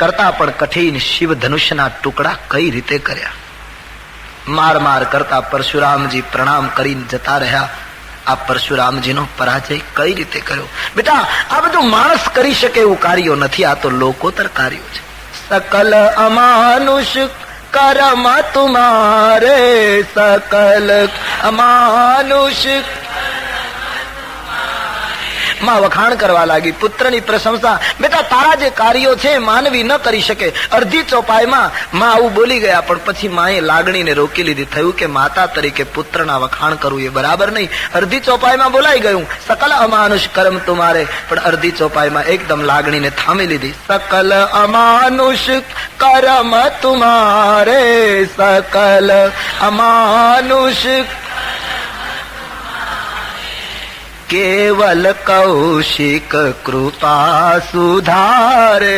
કરતા પણ કઠિન શિવ ધનુષ્યના ટુકડા કઈ રીતે કર્યા. માર માર કરતા પરશુરામજી પ્રણામ કરીને જતા રહ્યા. આ પરશુરામજીનો પરાજય કઈ રીતે કર્યો? બેટા, આ બધું માણસ કરી શકે એવું કાર્યો નથી, આ તો લોકોતર કાર્યો છે. સકલ અમાનુષ કર્મ તુમારે, સકલ અમાનુષ. માં વખાણ કરવા લાગી, પુત્રની પ્રશંસા. બેટા, તારા જે કાર્યો છે માનવી ન કરી શકે. અડધી ચોપાઈમાં માં આવું બોલી ગયા, પણ પછી માએ લાગણીને રોકી લીધી. થયું કે માતા તરીકે પુત્રના વખાણ કરવું એ બરાબર નહીં. અડધી ચોપાઈમાં બોલાઈ ગયું સકલ અમાનુષ કર્મ તુમારે, પણ અડધી ચોપાઈમાં એકદમ લાગણીને થામી લીધી. સકલ અમાનુષ કર્મ તુમારે, સકલ અમાનુષ કેવલ કૌશિક કૃપા સુધારે,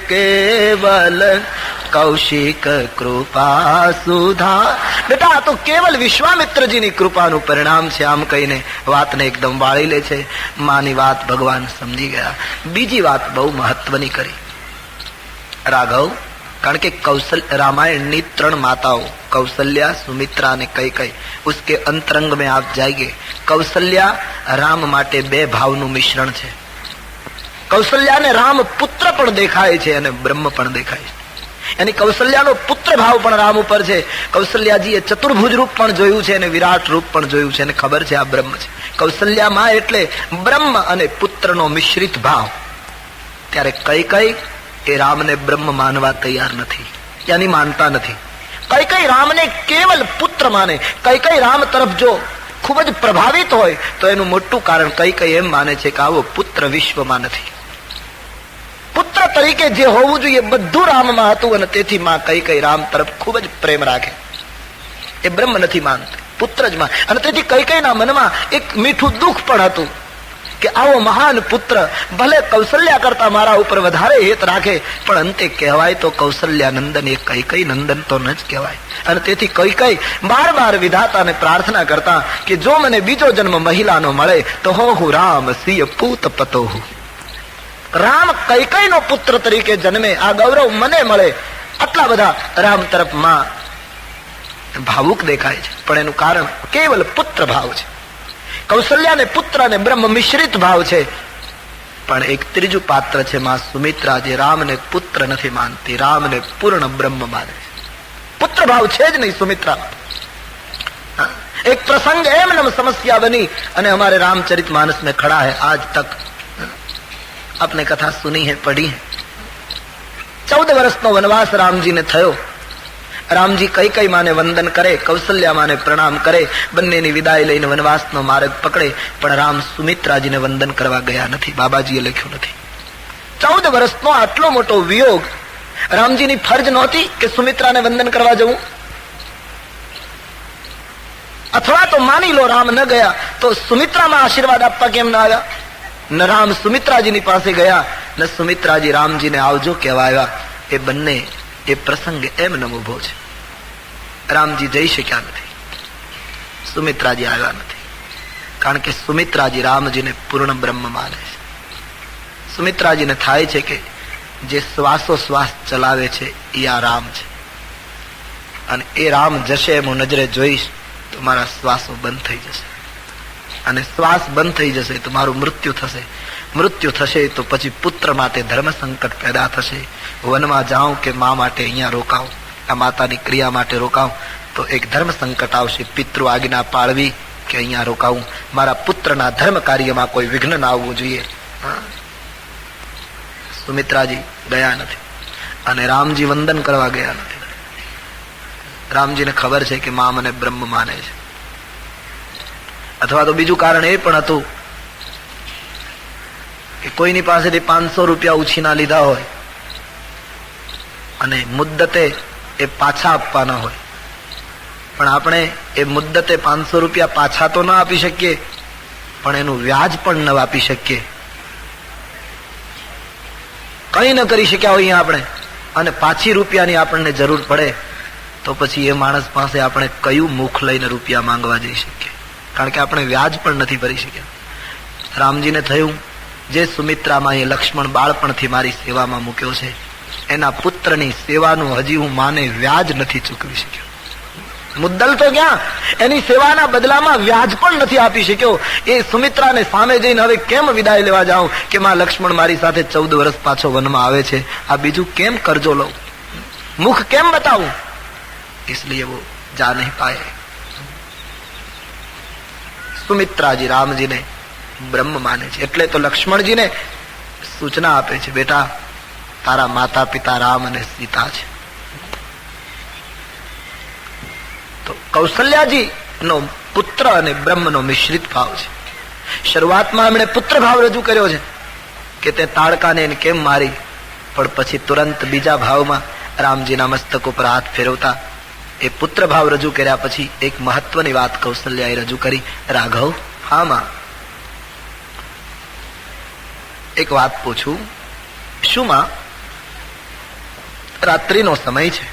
કેવલ કૌશિક કૃપા સુધાર. બેટા, આ તો કેવલ વિશ્વામિત્રજીની કૃપાનું પરિણામ છે. આમ કહીને વાતને એકદમ વાળી લે છે. માની વાત ભગવાન સમજી ગયા. બીજી વાત બહુ મહત્વની કરી રાઘવ, કારણ કે રામાયણની 3 માતાઓ कौसल्या, सुमित्रा ने कैकेयी, उसके अंतरंग में आप जाइए. कौसल्या राम माटे 2 भावનું મિશ્રણ છે. કૌશલ્યાને રામ પુત્ર પણ દેખાય છે અને બ્રહ્મ પણ દેખાય છે. એની કૌશલ્યાનો પુત્ર ભાવ પણ રામ ઉપર છે. કૌશલ્યાજીએ ચતુર્ભુજ રૂપ પણ જોયું છે અને વિરાટ રૂપ પણ જોયું છે અને ખબર છે આ બ્રહ્મ છે. કૌશલ્યામાં એટલે બ્રહ્મ અને પુત્રનો મિશ્રિત ભાવ. ત્યારે કૈકેયી એ રામને બ્રહ્મ માનવા તૈયાર નથી, યાની માનતા નથી. કૈકેયી રામને કેવલ પુત્ર માને. કૈકેયી રામ તરફ જો ખૂબ જ પ્રભાવિત હોય તો એનું મોટું કારણ કૈકેયી એમ માને છે કે આવો પુત્ર વિશ્વમાં નથી. પુત્ર તરીકે જે હોવું જોઈએ બધું રામમાં હતું અને તેથી માં કૈકેયી રામ તરફ ખૂબ જ પ્રેમ રાખે. એ બ્રહ્મ નથી માનતી, પુત્ર જ માને. અને તેથી કૈકેયીના મનમાં એક મીઠું દુઃખ પણ હતું કે આવો મહાન પુત્ર ભલે કૌશલ્યા કરતા મારા ઉપર વધારે હેત રાખે, પણ અંતે કહેવાય તો કૌશલ્યા નંદન, એ કૈકેયી નંદન તો ન જ કહેવાય. અને તેથી કૈકેયી બાર બાર વિધાતાને પ્રાર્થના કરતા કે જો મને બીજો જન્મ મહિલાનો મળે તો હું રામ સિય પૂત પતોહુ. રામ કૈકેયીનો પુત્ર તરીકે જન્મે, આ ગૌરવ મને મળે. આટલા બધા રામ તરફ માં ભાવુક દેખાય છે, પણ એનું કારણ કેવલ પુત્ર ભાવ છે. કૌશલ્યાને પુત્ર અને બ્રહ્મ મિશ્રિત ભાવ છે. પણ એક ત્રીજું પાત્ર છે માં સુમિત્રા, જે રામને પુત્ર નથી માનતી, રામને પૂર્ણ બ્રહ્મ માને છે. પુત્ર ભાવ છે જ નહીં સુમિત્રામાં. એક પ્રસંગ એમ સમસ્યા બની અને हमारे रामचरित मानस में खड़ा है आज तक. आपने कथा सुनी है, पढ़ी है. 14 વર્ષનો વનવાસ રામજીને થયો. રામજી કૈકેયી માને વંદન કરે, કૌશલ્યા માને પ્રણામ કરે, બંનેની વિદાય લઈને વનવાસનો માર્ગ પકડે. પણ રામ સુમિત્રાજીને વંદન કરવા ગયા નથી. બાબાજીએ લખ્યું નથી. 14 વર્ષનો આટલો મોટો વિયોગ રામજીની ફરજ નહોતી કે સુમિત્રાને વંદન કરવા જવું? અથવા તો માની લો રામ ન ગયા તો સુમિત્રામાં આશીર્વાદ આપવા કેમ ના આવ્યા? ન રામ સુમિત્રાજીની પાસે ગયા, ન સુમિત્રાજી રામજીને આવજો કહેવા આવ્યા. એ બંને એ પ્રસંગ એમ ઉભો છે. રામજી જઈ શક્યા નથી, સુમિત્રાજી આવ્યા નથી. કારણ કે સુમિત્રાજી રામજીને પૂર્ણ બ્રહ્મ માને છે. સુમિત્રાજીને થાય છે કે જે શ્વાસોશ્વાસ ચલાવે છે એ આ રામ છે, અને એ રામ જશે એમ હું નજરે જોઈશ તો મારા શ્વાસો બંધ થઈ જશે, અને શ્વાસ બંધ થઈ જશે તો મારું મૃત્યુ થશે. મૃત્યુ થશે તો પછી પુત્ર માટે ધર્મ સંકટ પેદા થશે. વનમાં જાઉં કે મા માટે અહીંયા રોકાઉં, આ માતાની ક્રિયા માટે રોકાઉં તો એક ધર્મ સંકટ આવશે. પિતૃ આજ્ઞા પાળવી કે અહીંયા રોકાવું, મારા પુત્રના ધર્મ કાર્યમાં કોઈ વિઘ્ન ના આવવું જોઈએ. સુમિત્રાજી ગયા નથી અને રામજી વંદન કરવા ગયા નથી. રામજીને ખબર છે કે મા મને બ્રહ્મ માને છે. અથવા તો બીજું કારણ એ પણ હતું કે કોઈની પાસેથી 500 રૂપિયા ઉછીના લીધા હોય અને મુદ્દતે એ પાછા આપવાના હોય, પણ આપણે એ મુદ્દતે 500 રૂપિયા પાછા તો ના આપી શકીએ, પણ એનું વ્યાજ પણ ન આપી શકીએ. કઈ ન કરી શક્યા હોય આપણે, અને પાછી રૂપિયાની આપણને જરૂર પડે તો પછી એ માણસ પાસે આપણે કયું મુખ લઈને રૂપિયા માંગવા જઈ શકીએ? કારણ કે આપણે વ્યાજ પણ નથી ભરી શક્યા. રામજીને થયું જે સુમિત્રામાં એ લક્ષ્મણ બાળપણથી મારી સેવામાં મૂક્યો છે એના પુત્રની સેવાનું હજી હું માને વ્યાજ નથી ચૂકવી શક્યો. મુદ્દલ તો ક્યાં, એની સેવાના બદલામાં વ્યાજ પણ નથી આપી શક્યો. એ સુમિત્રાને સામે જઈને હવે કેમ વિદાય લેવા જાઉં કે માં લક્ષ્મણ મારી સાથે 14 વર્ષ પાછો વનમાં આવે છે, આ બીજું કેમ કરજો લઉં, મુખ કેમ બતાવું? इसलिए वो जा नहीं पाए. સુમિત્રાજી રામજીને બ્રહ્મ માને છે, એટલે તો લક્ષ્મણજીને સૂચના આપે છે, બેટા તારા માતા પિતા રામ અને સીતા છે. તો કૌશલ્યાજી નો પુત્ર અને બ્રહ્મનો મિશ્રિત ભાવ છે. શરૂઆતમાં એમણે પુત્ર ભાવ રજૂ કર્યો છે કે તે તાડકાને એને કેમ મારી, પણ પછી તુરંત બીજા ભાવમાં રામજીના મસ્તક ઉપર હાથ ફેરવતા એ પુત્ર ભાવ રજૂ કર્યા પછી એક મહત્વની વાત કૌશલ્યાએ રજૂ કરી. રાઘવ, હા માં, એક વાત પૂછું? શું માં? રાત્રિનો સમય છે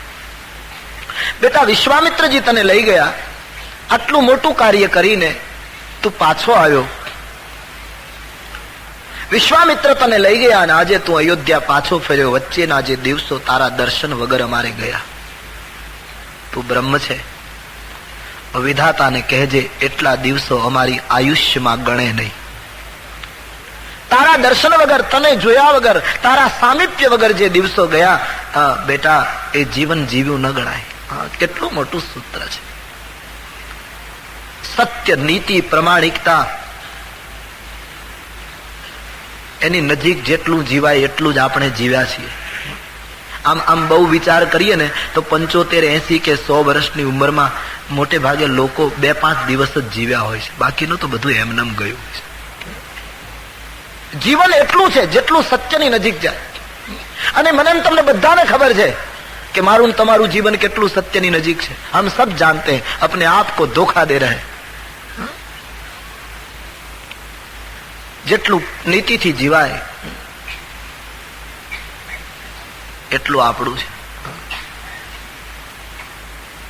બેટા, વિશ્વામિત્રજી તને લઈ ગયા, આટલું મોટું કાર્ય કરીને તું પાછો આવ્યો. વિશ્વામિત્ર તને લઈ ગયા અને આજે તું અયોધ્યા પાછો ફર્યો. વચ્ચેના જે દિવસો તારા દર્શન વગર અમારે ગયા. તું બ્રહ્મ છે, વિધાતાને કહેજે એટલા દિવસો અમારી આયુષ્યમાં ગણે નહીં. તારા દર્શન વગર, તને જોયા વગર, તારા સામિપ્ય વગર જે દિવસો ગયા બેટા, એ જીવન જીવ્યું ન ગણાય. કેટલું મોટું સૂત્ર છે. સત્ય, નીતિ, પ્રમાણિકતા, એની નજીક જેટલું જીવાય એટલું જ આપણે જીવ્યા છીએ. આમ બહુ વિચાર કરીએ ને તો 75, 80 કે 100 વર્ષની ઉંમરમાં મોટે ભાગે લોકો 2-5 દિવસ જ જીવ્યા હોય છે, બાકીનું તો બધું એમનેમ ગયું છે. જીવન એટલું છે જેટલું સત્યની નજીક જાય. અને મને તમને બધાને ખબર છે કે મારું તમારું જીવન કેટલું સત્યની નજીક છે. હમ સબ જાનતે हैं, अपने आप को धोखा दे रहे. જેટલું નીતિથી જીવાય એટલું આપણું છે,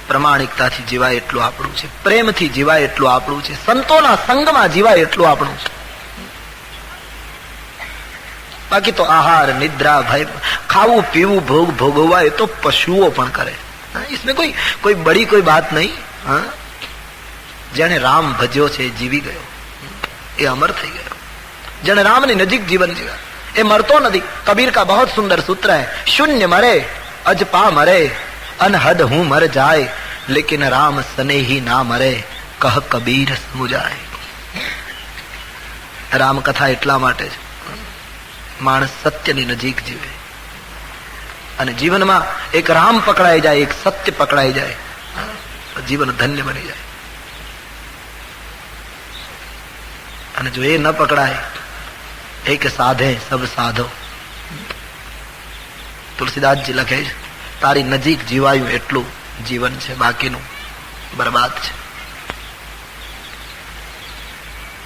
પ્રમાણિકતાથી જીવાય એટલું આપણું છે, પ્રેમથી જીવાય એટલું આપણું છે, સંતોના સંગમાં જીવાય એટલું આપણું છે. બાકી તો આહાર, નિદ્રા, ભય, ખાવું પીવું, ભોગ ભોગવવા એ તો પશુઓ પણ કરે. इसमें कोई बड़ी कोई बात नहीं. જેણે રામ ભજ્યો છે એ જીવી ગયો, એ અમર થઈ ગયો. જેણે રામની નજીક જીવન જીવ્યા એ મરતો નથી. કબીર કા બહુત સુંદર સૂત્ર है, शून्य मरे अजपा मरे अनहद हूं मर जाए लेकिन राम सने ही ना मरे कह कबीर સમુજાય. રામ કથા એટલા માટે છે માણસ સત્યની નજીક જીવે અને જીવનમાં એક રામ પકડાઈ જાય, એક સત્ય પકડાઈ જાય, જીવન ધન્ય બની જાય. અને જો એ ન પકડાય, એક સાધે સબ સાધો. તુલસીદાસજી લખે છે, તારી નજીક જીવાયું એટલું જીવન છે, બાકીનું બરબાદ છે.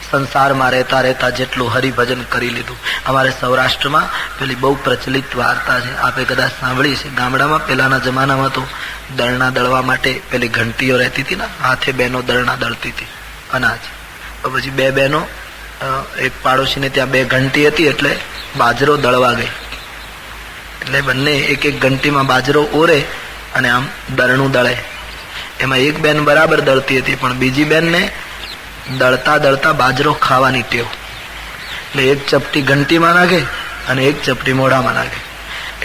સંસારમાં રહેતા રહેતા જેટલું હરિભજન કરી લીધું. અમારે સૌરાષ્ટ્રમાં પેલી બહુ પ્રચલિત વાર્તા છે, આપે કદાચ સાંભળી છે. ગામડામાં પેલાના જમાનામાં તો દળના દળવા માટે પેલી ઘંટીઓ રહેતી હતી ને, હાથે બહેનો દળના દળતી હતી અનાજ. પછી 2 બહેનો, એક પાડોશીને ત્યાં 2 ઘંટી હતી એટલે બાજરો દળવા ગઈ. એટલે બંને એક એક ઘંટીમાં બાજરો ઓરે અને આમ દળનું દળે. એમાં એક બેન બરાબર દળતી હતી, પણ બીજી બેનને દળતા દળતા બાજરો ખાવાની ટેવ. એટલે એક ચપટી ઘંટીમાં નાખે અને એક ચપટી મોઢામાં નાખે.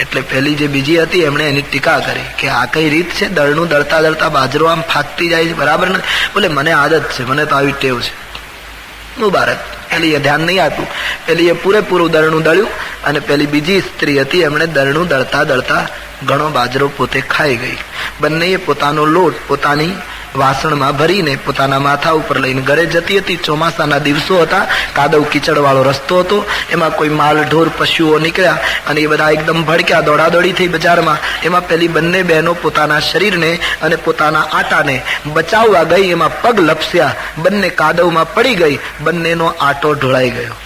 એટલે પેલી જે બીજી હતી એમણે એની ટીકા કરી કે આ કઈ રીત છે, દળનું દળતા દળતા બાજરો આમ ફાટતી જાય છે, બરાબર નથી. બોલે મને આદત છે, મને તો આવી ટેવ છે. મુબારક. પેલી એ ધ્યાન નહીં આપ્યું, પેલી એ પૂરેપૂરું દળનું દળ્યું અને પેલી બીજી સ્ત્રી હતી એમણે દળનું દળતા દળતા ઘણો બાજરો પોતે ખાઈ ગઈ. બંનેએ પોતાનો લોટ પોતાની વાસણમાં ભરીને પોતાના માથા ઉપર લઈને ઘરે જતી હતી. ચોમાસાના દિવસો હતા, કાદવ કીચડ વાળો રસ્તો હતો, એમાં કોઈ માલ ઢોર પશુઓ નીકળ્યા અને એ બધા એકદમ ભડક્યા, દોડાદોડી થઈ બજારમાં. એમાં પેલી બંને બહેનો પોતાના શરીરને અને પોતાના આટાને બચાવવા ગઈ, એમાં પગ લપસ્યા, બંને કાદવમાં પડી ગઈ, બંનેનો આટો ઢોળાઈ ગયો,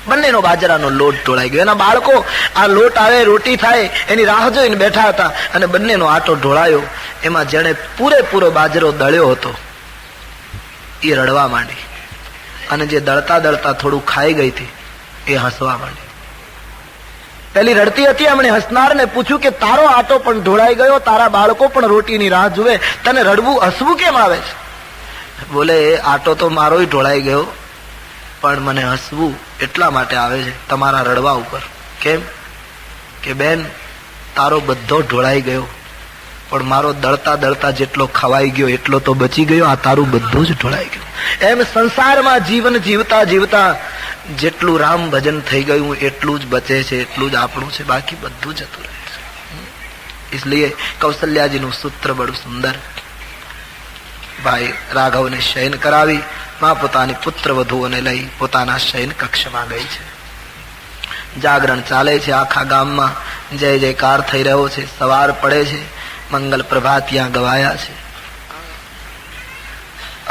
બંનેનો બાજરાનો લોટ ઢોળાઈ ગયો. એના બાળકો આ લોટ આવે, રોટી થાય એની રાહ જોઈને બેઠા હતા અને બંનેનો આટો ઢોળાયો. એમાં જેણે પૂરેપૂરો બાજરો દળ્યો હતો એ રડવા માંડી અને જે દળતા દળતા થોડું ખાઈ ગઈ હતી એ હસવા માંડી. પેલી રડતી હતી, એમણે હસનારને પૂછ્યું કે તારો આટો પણ ઢોળાઈ ગયો, તારા બાળકો પણ રોટીની રાહ જુએ, તને રડવું હસવું કેમ આવે છે? બોલે આટો તો મારોય ઢોળાઈ ગયો, પણ મને હસવું એટલા માટે આવે છે તમારા રડવા ઉપર. કેમ? કે બેન તારો બધો ઢોળાઈ ગયો, પણ મારો દળતા દળતા જેટલો ખવાઈ ગયો એટલો તો બચી ગયો, આ તારું બધું જ ઢોળાઈ ગયું. એમ સંસારમાં જીવન જીવતા જીવતા જેટલું રામ ભજન થઈ ગયું એટલું જ બચે છે, એટલું જ આપણું છે, બાકી બધું જતું રહે છે. इसलिए કૌશલ્યાજીનું સૂત્ર બડું સુંદર. ભાઈ રાઘવને શયન કરાવી માં પોતાની પુત્ર વધુઓને લઈ પોતાના શયન કક્ષમાં ગઈ છે. જાગરણ ચાલે છે, આખા ગામમાં જય જયકાર થઈ રહ્યો છે. સવાર પડે છે, મંગલ પ્રભાત ત્યાં ગવાયા છે.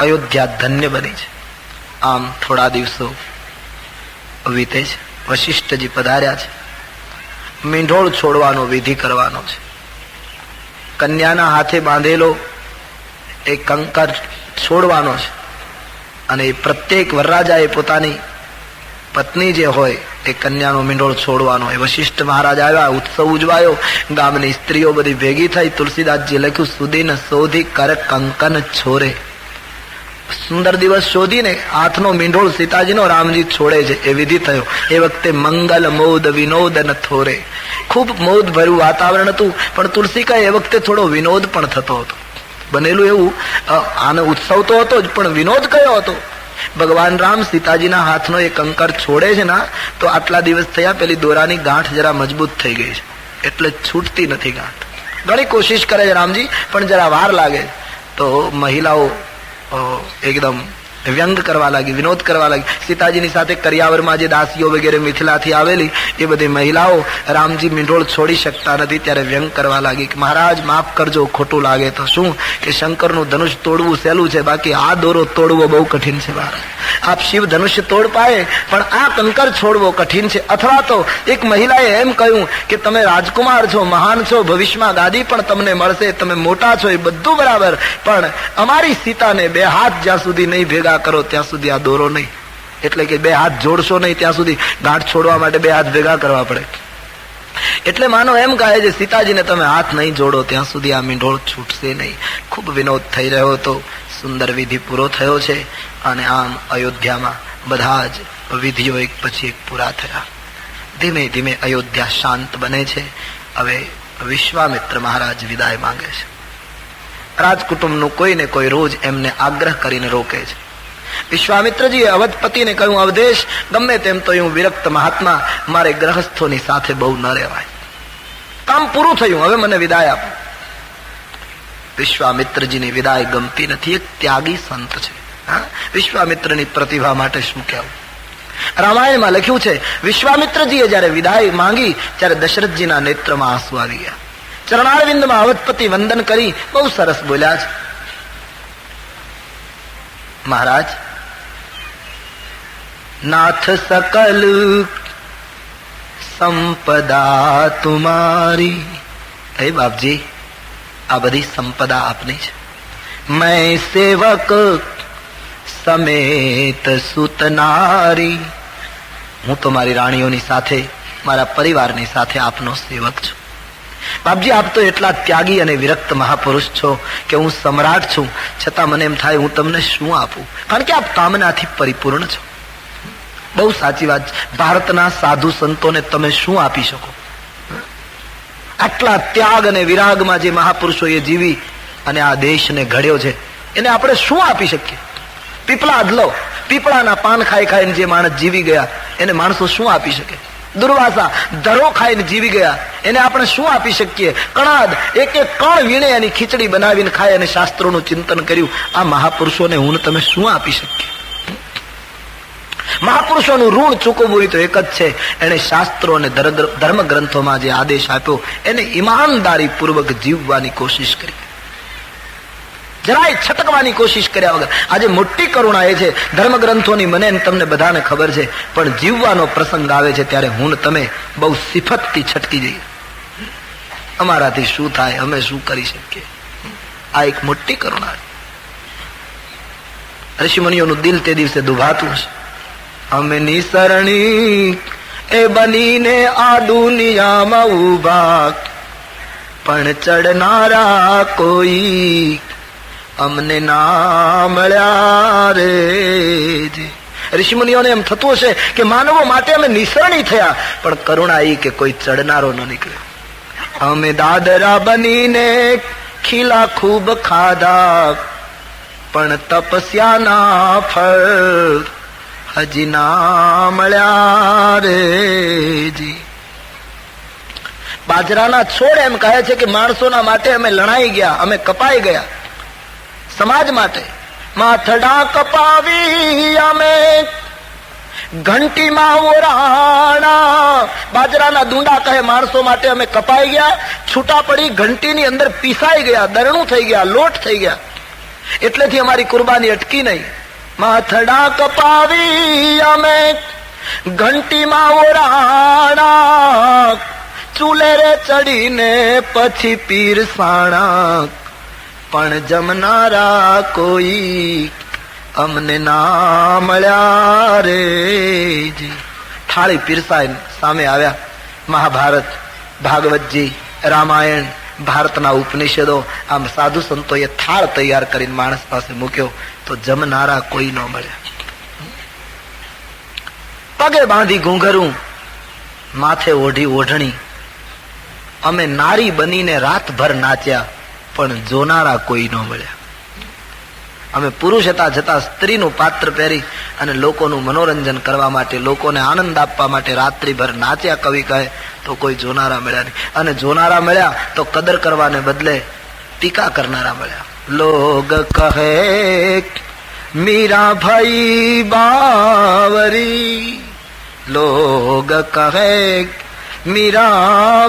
અયોધ્યા ધન્ય બની છે. આમ થોડા દિવસો વીતે છે. વશિષ્ઠજી પધાર્યા છે. મીંઢોળ છોડવાનો વિધિ કરવાનો છે. કન્યાના હાથે બાંધેલો એ કંકર છોડવાનો છે અને પ્રત્યેક વરરાજાએ પોતાની પત્ની જે હોય એ કન્યાનો મીંઢોળ છોડવાનો. એ વશિષ્ઠ મહારાજ આવ્યા, ઉત્સવ ઉજવાયો, ગામની સ્ત્રીઓ બધી ભેગી થઈ. તુલસીદાસજી લખ્યું સુદીન શોધી કર કંકન છોરે. સુંદર દિવસ શોધીને હાથનો મીંઢોળ સીતાજીનો રામજી છોડે છે, એ વિધિ થયો. એ વખતે મંગલ મોદ વિનોદ ન થોરે. ખૂબ મોદ ભર્યું વાતાવરણ હતું, પણ તુલસી કહે એ વખતે થોડો વિનોદ પણ થતો હતો. બનેલું એવું આનો ઉત્સવ તો હતો જ, પણ વિનોદ કયો હતો? ભગવાન રામ સીતાજીના હાથનો એ કંકર છોડે છે ને, તો આટલા દિવસ થયા પેલી દોરાની ગાંઠ જરા મજબૂત થઈ ગઈ છે, એટલે છૂટતી નથી ગાંઠ. ઘણી કોશિશ કરે છે રામજી, પણ જરા વાર લાગે. તો મહિલાઓ એકદમ વ્યંગ કરવા લાગી, વિનોદ કરવા લાગી. સીતાજીની સાથે કરિયાવરમાં જે દાસીઓ વગેરે મિથિલાથી આવેલી એ બધી મહિલાઓ રામજી મીંઢોળ છોડી શકતા નથી ત્યારે વ્યંગ કરવા લાગી કે મહારાજ માફ કરજો, ખોટું લાગે તો. શું કે શંકરનું ધનુષ તોડવું સહેલું છે, બાકી આ દોરો તોડવો બહુ કઠિન છે મહારાજ. આપ શિવ ધનુષ્ય તોડ પાએ, પણ આ કંકર છોડવો કઠિન છે. અથવા તો એક મહિલાએ એમ કહ્યું કે તમે રાજકુમાર છો, મહાન છો, ભવિષ્યમાં ગાદી પણ તમને મળશે, તમે મોટા છો, એ બધું બરાબર, પણ અમારી સીતાને બે હાથ જ્યાં સુધી નહીં ભેગા કરો ત્યાં સુધી આ દોરો નહીં. એટલે કે બે હાથ જોડશો નહીં ત્યાં સુધી ગાંઠ છોડવા માટે બે હાથ ભેગા કરવા પડે. એટલે માનો એમ કહે છે સીતાજીને તમે હાથ નહીં જોડો ત્યાં સુધી આ મીંઢોળ છૂટશે નહીં. ખૂબ વિનોદ થઈ રહ્યો હતો. સુંદર વિધિ પૂરો થયો છે અને આમ અયોધ્યામાં બધા જ વિધિઓ એક પછી એક પૂરા થયા. ધીમે ધીમે અયોધ્યા શાંત બને છે. હવે વિશ્વામિત્ર મહારાજ વિદાય માંગે છે. રાજકુટુંબનું કોઈને કોઈ રોજ એમને આગ્રહ કરીને રોકે છે. વિશ્વામિત્રજીએ અવધપતિને કહ્યું, અવધેશ ગમે તેમ તો હું વિરક્ત મહાત્મા, મારે ગ્રહસ્થોની સાથે બહુ ન રહેવાય. કામ પૂરું થયું, હવે મને વિદાય આપો. વિશ્વામિત્રજીની વિદાય ગમતી નથી. એક ત્યાગી સંત છે. વિશ્વામિત્રની પ્રતિભા માટે શું કહેવું. રામાયણમાં લખ્યું છે વિશ્વામિત્રજીએ જયારે વિદાય માંગી ત્યારે દશરથજીના નેત્રમાં આંસુ આવી ગયા. ચરણારવિંદમાં અવધપતિ વંદન કરી બહુ સરસ બોલ્યા છે, મહારાજ નાથ સકલ સંપદા તુમારી. હે બાપજી, આ બધી સંપદા આપની છે. मैं સેવક સમેત સુતનારી. હું તો મારી રાણીઓની સાથે, મારા પરિવારની સાથે આપનો સેવક છું. બાપજી, આપ તો એટલા ત્યાગી અને વિરક્ત મહાપુરુષ છો કે હું સમ્રાટ છું, છતાં મને એમ થાય હું તમને શું આપું, કારણ કે આપ કામનાથી પરિપૂર્ણ છો. બહુ સાચી વાત. ભારતના સાધુ સંતોને તમે શું આપી શકો? આટલા ત્યાગ અને વિરાગમાં જે મહાપુરુષોએ જીવી અને આ દેશને ઘડ્યો છે, એને આપણે શું આપી શકીએ? પીપળા અદલો, પીપળાના પાન ખાઈ ખાઈને જે માણસ જીવી ગયા એને માણસો શું આપી શકે? દુર્વાસા ધરો ખાઈને જીવી ગયા, એને આપણે શું આપી શકીએ? કણાદ એક એક કણ વીણે એની ખીચડી બનાવીને ખાય અને શાસ્ત્રોનું ચિંતન કર્યું. આ મહાપુરુષોને હું તમે શું આપી શકીએ? મહાપુરુષોનું ઋણ ચૂકવવું હોય તો એક જ છે, એને શાસ્ત્રો અને ધર્મ ગ્રંથોમાં જે આદેશ આપ્યો એને ઈમાનદારી પૂર્વક જીવવાની કોશિશ કરી, જરાય છટકવાની કોશિશ કર્યા વગર. આજે મોટી કરુણા એ છે, ધર્મ ગ્રંથોની મને તમને બધાને ખબર છે, પણ જીવવાનો પ્રસંગ આવે છે ત્યારે હું તમે બહુ સિફતથી છટકી જઈએ. અમારાથી શું થાય, અમે શું કરી શકીએ? આ એક મોટી કરુણા. ઋષિમુનિઓનું દિલ તે દિવસે દુભાતું હશે. અમે નિસરણી એ બનીને આ દુનિયામાં ઉભા, પણ ચડનારા કોઈ અમને ના મળ્યા રે. ઋષિમુનિઓને એમ થતું હશે કે માનવો માટે અમે નિસરણી થયા, પણ કરુણા એ કે કોઈ ચડનારો ન નીકળ્યો. અમે દાદરા બનીને ખીલા ખૂબ ખાધા, પણ તપસ્યાના ફળ હજી ના મળ્યા રે. બાજરાના છોડ એમ કહે છે કે માણસોના માટે અમે લણાઈ ગયા, અમે કપાઈ ગયા. સમાજ માટે માથડા કપાવી અમે ઘંટીમાં ઓરાણા. બાજરાના દુંડા કહે માણસો માટે અમે કપાઈ ગયા, છૂટા પડી ઘંટીની અંદર પીસાઈ ગયા, દરણું થઈ ગયા, લોટ થઈ ગયા. એટલેથી અમારી કુરબાની અટકી નહીં. માથડા કપાવી અમે ઘંટીમાં ઓરાણા, ચૂલે રે ચડીને પછી પીરસાણા, પણ જમનારા કોઈ અમને ના મળ્યા રે. થાળી પીરસાઈને સામે આવ્યા. મહાભારત, ભાગવતજી, રામાયણ, ભારતના ઉપનિષદો, આમ સાધુ સંતોએ થાળ તૈયાર કરીને માણસ પાસે મૂક્યો, તો જમનારા કોઈ ન મળ્યા. પગે બાંધી ઘૂંઘરું, માથે ઓઢી ઓઢણી, અમે નારી બનીને રાતભર નાચ્યા, પણ જોનારા કોઈ ન મળ્યા. અમે પુરુષ હતા છતાં સ્ત્રીનું પાત્ર પહેરી અને લોકોનું મનોરંજન કરવા માટે, લોકોને આનંદ આપવા માટે રાત્રિભર નાચ્યા, કવિ કહે, તો કોઈ જોનારા મળ્યા નહીં. અને જોનારા મળ્યા તો કદર કરવાને બદલે ટીકા કરનારા મળ્યા. લોગ કહે મીરા ભાઈ બાવરી, લોગ કહે मीरा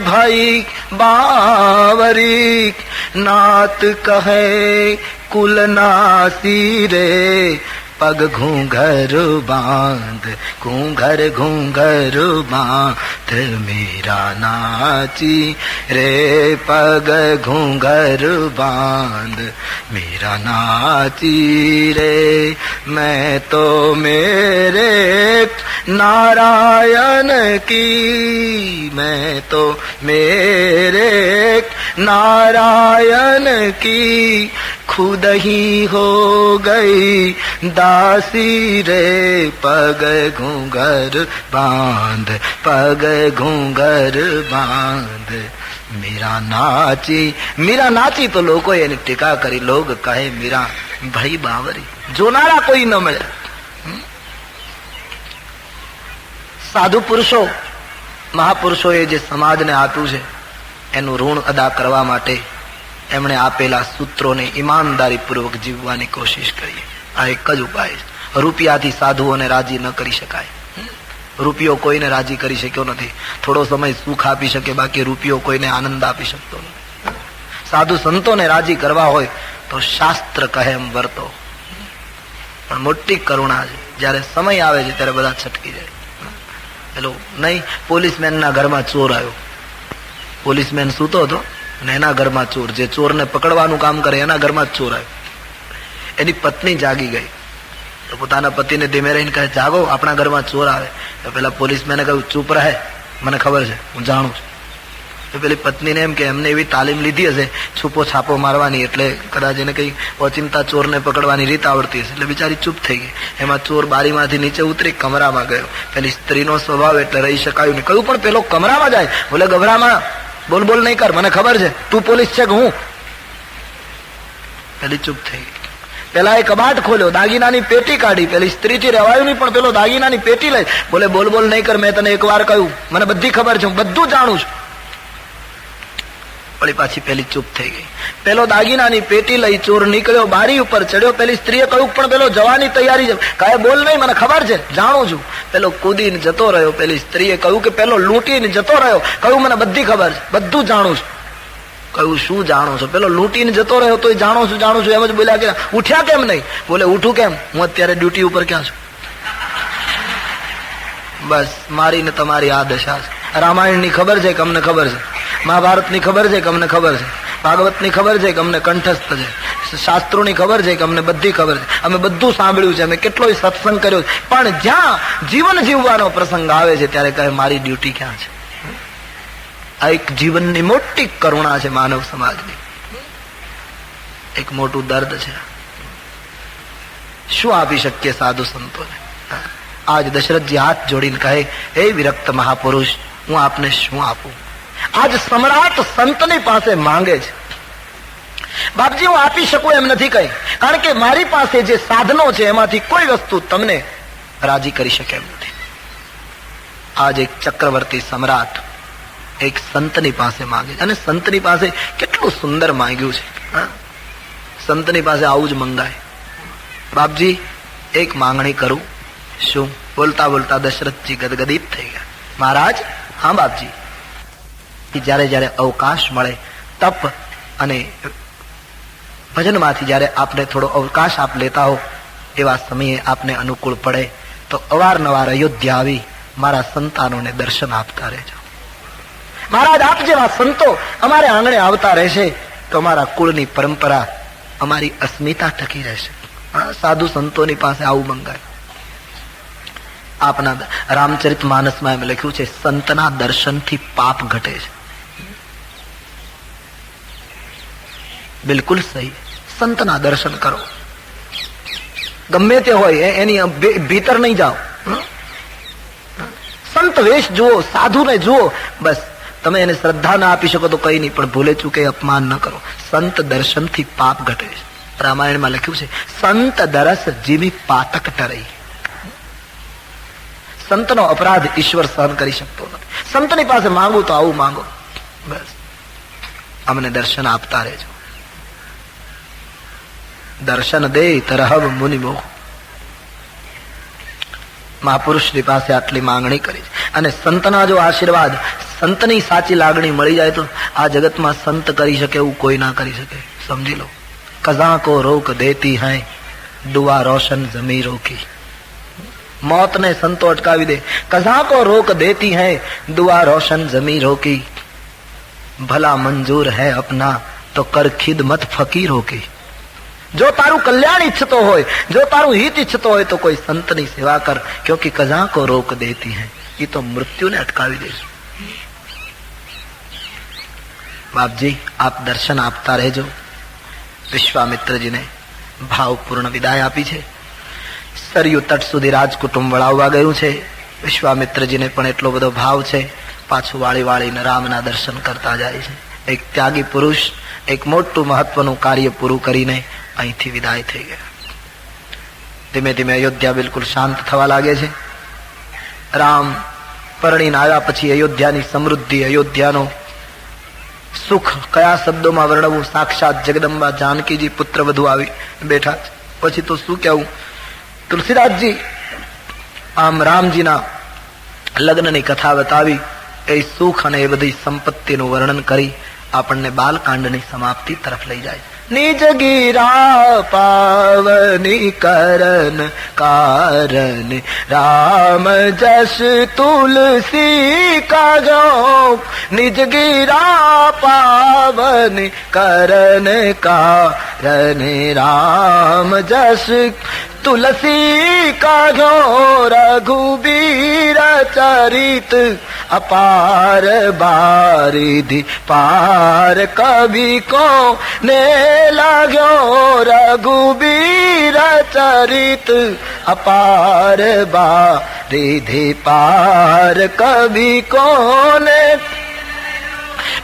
भाई बावरी, नात कहे कुल नासी रे, पग घूंघर बांध घूंघर घूंघर बांध मेरा नाची रे, पग घूंघर बांध मेरा नाची रे. मैं तो मेरे नारायण की, मैं तो मेरे नारायण की खुद ही हो गई दासी रे, पग घूंघर बांध पग घूंघर बांध मीरा नाची. मीरा नाची તો લોકોએ એની ટીકા કરી. લોગ કહે મીરા ભાઈ બાવરી, જોનારા કોઈ ન મળે. સાધુ પુરુષો, મહાપુરુષોએ જે સમાજને આપ્યું છે એનું ઋણ અદા કરવા માટે એમણે આપેલા સૂત્રોને ઈમાનદારી પૂર્વક જીવવાની કોશિશ કરીએ. આ એક જ ઉપાય છે. રૂપિયાથી સાધુઓને રાજી ન કરી શકાય. રૂપિયો કોઈને રાજી કરી શક્યો નથી. થોડો સમય સુખ આપી શકે, બાકી રૂપિયો કોઈને આનંદ આપી શકતો નથી. સાધુ સંતોને રાજી કરવા હોય તો શાસ્ત્ર કહે એમ વર્તો. પણ મોટી કરુણા છે, જયારે સમય આવે છે ત્યારે બધા છટકી જાય. પેલો નહીં, પોલીસમેનના ઘરમાં ચોર આવ્યો. પોલીસમેન સૂતો હતો અને એના ઘરમાં ચોર, જે ચોરને પકડવાનું કામ કરે એના ઘરમાં ચોર આવ્યો. એની પત્ની જાગી ગઈ તો પોતાના પતિને ધીમે રહીને કહે, જાગો, આપણા ઘરમાં ચોર આવે. તો પેલા પોલીસમેને કહ્યું, ચૂપ રહે, મને ખબર છે, હું જાણું છું. તો પેલી પત્નીને એમ કે એમને એવી તાલીમ લીધી હશે છૂપો છાપો મારવાની, એટલે કદાચ એને કઈ ઓચિંતા ચોરને પકડવાની રીત આવડતી હશે, એટલે બિચારી ચૂપ થઈ ગઈ. એમાં ચોર બારીમાંથી નીચે ઉતરી કમરામાં ગયો. પેલી સ્ત્રીનો સ્વભાવ એટલે રહી શકાયું નહીં. કહ્યું, પણ પેલો કમરામાં જાય. બોલે, ગભરામાં બોલ બોલ નહીં કર, મને ખબર છે તું પોલીસ છે કે હું. પેલી ચૂપ થઈ ગઈ. પેલા એ કબાટ ખોલ્યો, દાગીનાની પેટી કાઢી. પેલી સ્ત્રીથી રહેવાયું નહીં, પણ પેલો દાગીનાની પેટી લઈ. બોલે, બોલ બોલ નહીં કર, મેં તને એકવાર કહ્યું, મને બધી ખબર છે, હું બધું જાણું છું. વળી પાછી પેલી ચૂપ થઈ ગઈ. પેલો દાગીનાની પેટી લઈ ચોર નીકળ્યો, બારી ઉપર ચડ્યો. પેલી સ્ત્રીએ કહ્યું, પણ પેલો જવાની તૈયારી છે. કહે, બોલ નહીં, મને ખબર છે, જાણું છું. પેલો કૂદીને જતો રહ્યો. પેલી સ્ત્રીએ કહ્યું કે પેલો લૂંટીને જતો રહ્યો. કહ્યું, મને બધી ખબર છે, બધું જાણું છું. કહ્યું, શું જાણો છો? પેલો લૂંટીને જતો રહ્યો તો જાણું છું એમ જ બોલ્યા. કે ઉઠ્યા કેમ નહીં? બોલે, ઉઠું કેમ, હું અત્યારે ડ્યુટી ઉપર ક્યાં છું. બસ મારી ને તમારી આ દશા છે. રામાયણની ખબર છે કે અમને ખબર છે, મહાભારતની ખબર છે કે અમને ખબર છે, ભાગવતની ખબર છે કે અમને કંઠસ્થ છે, શાસ્ત્રોની ખબર છે કે અમને બધી ખબર છે, અમે બધું સાંભળ્યું છે, અમે કેટલોય સત્સંગ કર્યો છે, પણ જ્યાં જીવન જીવવાનો પ્રસંગ આવે છે ત્યારે કહે મારી ડ્યુટી ક્યાં છે? આ એક જીવનની મોટી કરુણા છે માનવ સમાજની, એક મોટું દર્દ છે. શું આપી શકીએ સાધુ સંતોને? આજ દશરથજી હાથ જોડીને કહે, હે વિરક્ત મહાપુરુષ, હું આપને શું આપું? આજ સમ્રાટ સંતની પાસે માંગે છે. બાપજી હું આપી શકું એમ નથી કહી, કારણ કે મારી પાસે જે સાધનો છે એમાંથી કોઈ વસ્તુ તમને રાજી કરી શકે એમ નથી. આજ એક ચક્રવર્તી સમ્રાટ એક સંતની પાસે માંગે છે, અને સંતની પાસે કેટલું સુંદર માંગ્યું છે. સંતની પાસે આવું જ મંગાય. બાપજી એક માંગણી કરું. શું? બોલતા બોલતા દશરથજી ગદગદિત થઈ ગયા. મહારાજ, હા બાપજી. જ્યારે જ્યારે અવકાશ મળે, તપ અને ભજનમાંથી જ્યારે આપને થોડો અવકાશ આપ લેતા હો, એવા સમયે આપને અનુકૂળ પડે તો અવારનવાર અયોધ્યા આવી મારા સંતાનોને દર્શન આપતા રહેજો. મહારાજ, આપ જેવા સંતો અમારે આંગણે આવતા રહેશે તો અમારા કુળની પરંપરા, અમારી અસ્મિતા ટકી રહેશે. સાધુ સંતોની પાસે આવું મંગાય. આપના રામચરિત માનસમાં એમ લખ્યું છે, સંતના દર્શનથી પાપ ઘટે છે. બિલકુલ સહી. સંતના દર્શન કરો, ગમે તે હોય એની ભીતર નહીં જાઓ. સંત વેશ જુઓ, સાધુને જુઓ, બસ. તમે એને શ્રદ્ધા ના આપી શકો તો કઈ નહીં, પણ ભૂલે ચૂકે અપમાન ન કરો. સંત દર્શનથી પાપ ઘટે છે. રામાયણમાં લખ્યું છે, સંત દરસ જીવી પાતક ટરઈ. સંતનો અપરાધ ઈશ્વર સહન કરી શકતો નથી. સંતની પાસે માંગુ તો આવું માંગો, બસ. અમને દર્શન આપતા રહેજો. દર્શન દે તરહબ મુનિ મોહ. મહાપુરુષની પાસે આટલી માંગણી કરી, અને સંતના જો આશીર્વાદ, સંતની સાચી લાગણી મળી જાય તો આ જગતમાં સંત કરી શકે એવું કોઈ ના કરી શકે. સમજી લો. કઝા કો રોક દેતી હૈ દુઆ રોશન જમી રોકી. મોતને સંતો અટકાવી દે. કઝા કો રોક દેતી હૈ દુઆ રોશન જમી રોકી. ભલા મંજૂર હૈ અપના તો કર ખિદમત ફકીરો કી. જો તારું કલ્યાણ ઈચ્છતો હોય, જો તારું હિત ઈચ્છતો હોય તો કોઈ સંતની સેવા કર, ક્યોંકि કઝા કો રોક દેતી હૈ. એ તો મૃત્યુને અટકાવી દે. બાપજી, આપ દર્શન આપતા રહેજો. વિશ્વામિત્રજીને ભાવપૂર્ણ વિદાય આપી છે. સરયુ તટ સુધી રાજકુટુંબ વળાવવા ગયું છે. વિશ્વામિત્રજીને પણ એટલો બધો ભાવ છે, પાછું વાળી વાળીને રામના દર્શન કરતા જાય છે. એક ત્યાગી પુરુષ એક મોટું મહત્વનું કાર્ય પૂરું કરીને અહીંથી વિદાય થઈ ગયા. ધીમે ધીમે અયોધ્યા બિલકુલ શાંત થવા લાગે છે. રામ પરણીને આવ્યા પછી અયોધ્યાની સમૃદ્ધિ, અયોધ્યાનો સુખ કયા શબ્દોમાં વર્ણવું? સાક્ષાત જગદંબા જાનકીજી પુત્ર વધુ આવી બેઠા. પછી તો શું કહેવું? તુલસીદાસજી આમ રામજીના લગ્નની કથા બતાવી, એ સુખ અને એ બધી સંપત્તિનું વર્ણન કરી આપણને બાલકાંડની સમાપ્તિ તરફ લઈ જાય. નિજ ગીરા પાવની કરન કારણ રામ જસ તુલસી કાજો. નિજ ગીરા પાવની કરન કારણ રામ જસ તુલસી કાજો. રઘુબીર ચરિત અપાર બારિધિ પાર કવિ કો ને લાગ્યો. રઘુબીર ચરિત અપાર બારિધિ પાર કવિ કોને.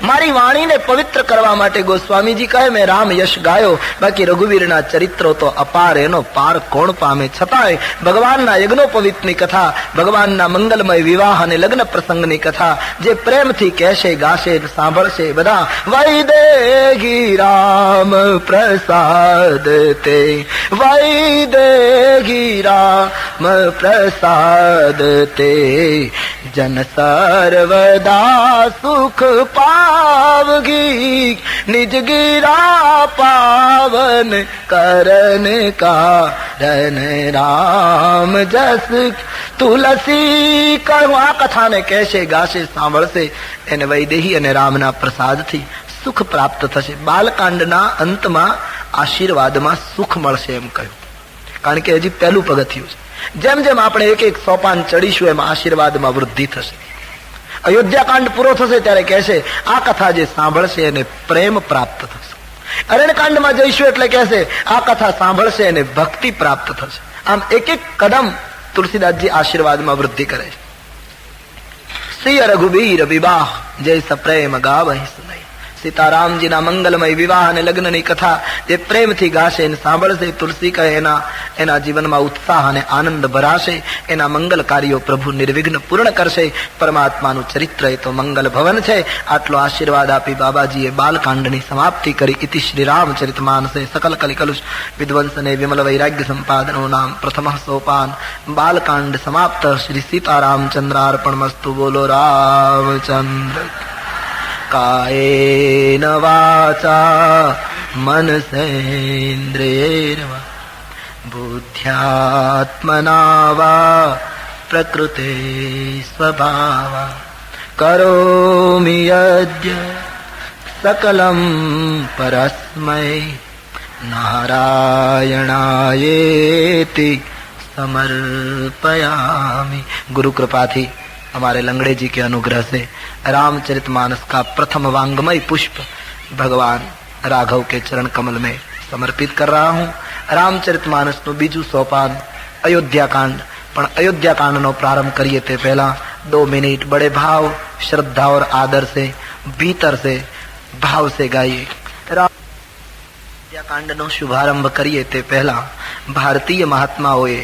મારી વાણીને પવિત્ર કરવા માટે ગોસ્વામીજી કહે, મેં રામ યશ ગાયો, બાકી રઘુવીરના ચરિત્રો તો અપાર, એનો પાર કોણ પામે. છતાંય ભગવાનના યજ્ઞોપવિતની કથા, ભગવાનના મંગલમય વિવાહ અને લગ્ન પ્રસંગની કથા જે પ્રેમથી કહેશે, ગાશે, સાંભળશે બધા. વૈદેહી રામ પ્રસાદ તે, વૈદેહી રામ પ્રસાદ તે, જન સર્વદા સુખ પાવગી. નિજ ગીરા પાવન કરન કારણ રામ જસ તુલસી. કહું આ કથાને કહેશે, ગાશે, સાંભળશે, એને વૈદેહી અને રામના પ્રસાદથી સુખ પ્રાપ્ત થશે. બાલકાંડના અંતમાં આશીર્વાદમાં સુખ મળશે એમ કહ્યું, કારણ કે હજી પહેલું પગથિયું છે. જેમ જેમ આપણે એક એક સોપાન ચડીશું એમ આશીર્વાદમાં વૃદ્ધિ થશે. અયોધ્યાકાંડ પૂરો થશે ત્યારે કહેશે આ કથા જે સાંભળશે એને પ્રેમ પ્રાપ્ત થશે. અરણ્યકાંડમાં જઈશું એટલે કહેશે આ કથા સાંભળશે એને ભક્તિ પ્રાપ્ત થશે. આમ એક એક કદમ તુલસીદાસજી આશીર્વાદમાં વૃદ્ધિ કરે છે. શ્રી રઘુવીર વિવાહ જય સપ્રેમ ગાવહિ સુનઈ. સીતારામજીના મંગલમય વિવાહ અને લગ્નની કથા જે પ્રેમથી ગાશે અને સાંભળશે, તુલસી કહે એના જીવનમાં ઉત્સાહ અને આનંદ ભરાશે. એના મંગલ કાર્યો પ્રભુ નિર્વિઘ્ન પૂર્ણ કરશે. પરમાત્માનું ચરિત્ર એ તો મંગલ ભવન છે. આટલો આશીર્વાદ આપી બાબાજીએ બાલકાંડની સમાપ્તિ કરી. ઇતિ શ્રી રામચરિત માનસે સકલ કલિકલુષ વિધ્વંસને વિમલ વૈરાગ્ય સંપાદનો નામ પ્રથમ સોપાન બાલકાંડ સમાપ્ત. શ્રી સીતારામચંદ્રાર્પણમસ્તુ. બોલો રામચંદ્ર. કાયેન વાચા મનસેન્દ્રિયેર્વા બુદ્ધ્યાત્મના વા પ્રકૃતે સ્વભાવા કરોમિ યદ્ય સકલં પરસ્મૈ નારાયણાયેતિ समर्पयामि. गुरु कृपा थी हमारे लंगड़े जी के अनुग्रह से रामचरितमानस का प्रथम वांगमय पुष्प भगवान राघव के चरण कमल में समर्पित कर रहा हूँ. रामचरितमानस નું બીજું સોપાન અયોધ્યાકાંડ. પણ અયોધ્યાકાંડનો પ્રારંભ કરીએ તે પહેલા 2 મિનિટ बड़े भाव श्रद्धा और आदर से भीतर से भाव से गाइए. અયોધ્યાકાંડનો શુભારંભ કરીએ તે પહેલા ભારતીય મહાત્માઓએ